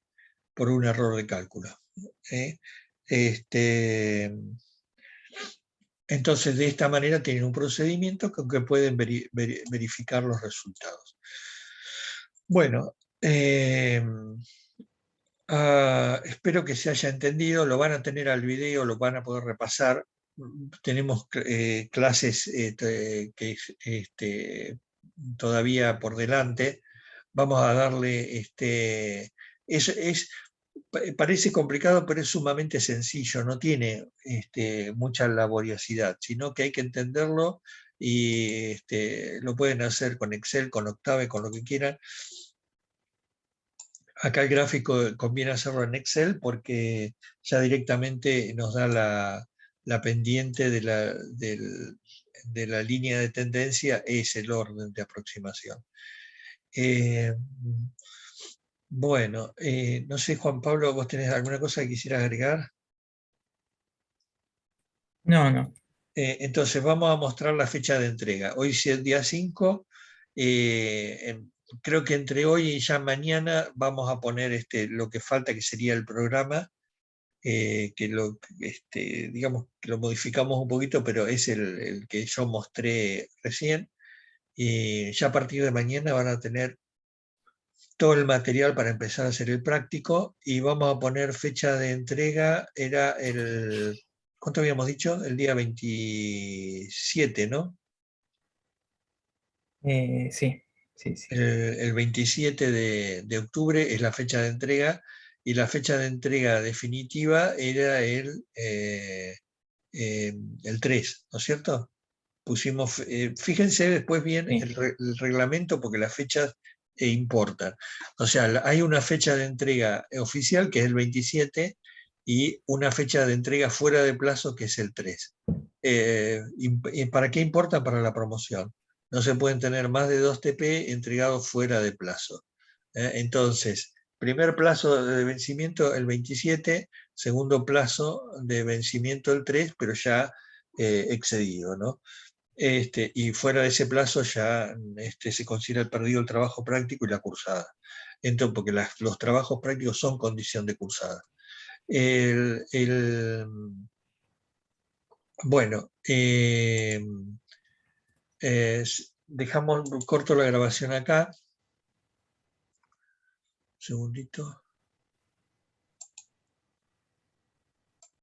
cálculo. Entonces, de esta manera tienen un procedimiento con que pueden verificar los resultados. Bueno, espero que se haya entendido, lo van a tener al video, lo van a poder repasar. Tenemos clases que todavía por delante. Vamos a darle, parece complicado, pero es sumamente sencillo, no tiene mucha laboriosidad, sino que hay que entenderlo, y lo pueden hacer con Excel, con Octave, con lo que quieran. Acá el gráfico conviene hacerlo en Excel porque ya directamente nos da la pendiente de la línea de tendencia, es el orden de aproximación. Bueno, no sé, Juan Pablo, ¿vos tenés alguna cosa que quisieras agregar? No. Entonces vamos a mostrar la fecha de entrega. Hoy es el día 5. Creo que entre hoy y ya mañana vamos a poner lo que falta, que sería el programa, digamos que lo modificamos un poquito, pero es el que yo mostré recién. Y ya a partir de mañana van a tener todo el material para empezar a hacer el práctico, y vamos a poner fecha de entrega, era ¿cuánto habíamos dicho? El día 27, ¿no? Sí. El 27 de octubre es la fecha de entrega, y la fecha de entrega definitiva era el 3, ¿no es cierto? Pusimos, fíjense después bien Sí. el reglamento, porque las fechas importan. O sea, hay una fecha de entrega oficial, que es el 27, y una fecha de entrega fuera de plazo, que es el 3. ¿Y para qué importa? Para la promoción. No se pueden tener más de 2 TP entregados fuera de plazo. Entonces, primer plazo de vencimiento el 27, segundo plazo de vencimiento el 3, pero ya excedido, ¿no? Y fuera de ese plazo ya se considera perdido el trabajo práctico y la cursada. Entonces, porque los trabajos prácticos son condición de cursada. Bueno, dejamos corto la grabación acá. Un segundito.